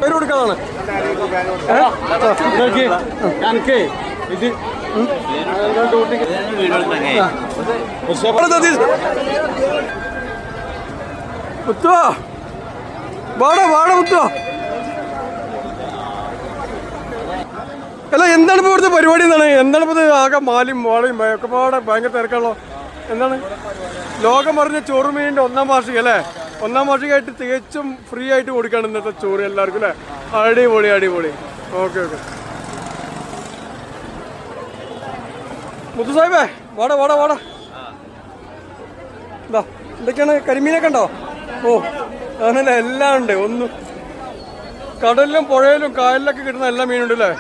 പേര് കൊടുക്കാതാണ് ഇത് മുത്തുവാ വാടാ വാടാ മുത്തുവാ. അല്ല എന്താണ് ഇപ്പോൾ ഇവിടുത്തെ പരിപാടി? എന്താണ് ഇപ്പോൾ ആകെ മാലിയും വാളയും ഒക്കെ പാടെ ഭയങ്കര തിരക്കാണല്ലോ. എന്താണ് ലോകം പറഞ്ഞ ചോറ് മീനിൻ്റെ 1-ാം വാർഷികം അല്ലേ? 1-ാം വാർഷികമായിട്ട് തികച്ചും ഫ്രീ ആയിട്ട് കൊടുക്കുകയാണ് ഇന്നത്തെ ചോറ് എല്ലാവർക്കും അല്ലേ? അടിപൊളി അടിപൊളി. ഓക്കെ ഓക്കെ മുത്തു സാഹിബേ വാടാ വാടാ വാടാ. എന്താ എന്തൊക്കെയാണ്? കരിമീനൊക്കെ ഉണ്ടോ? ഓ അങ്ങനെ എല്ലാം ഉണ്ട്. കടലിലും പുഴയിലും കായലിലൊക്കെ കിട്ടുന്ന എല്ലാ മീനുണ്ട് അല്ലേ?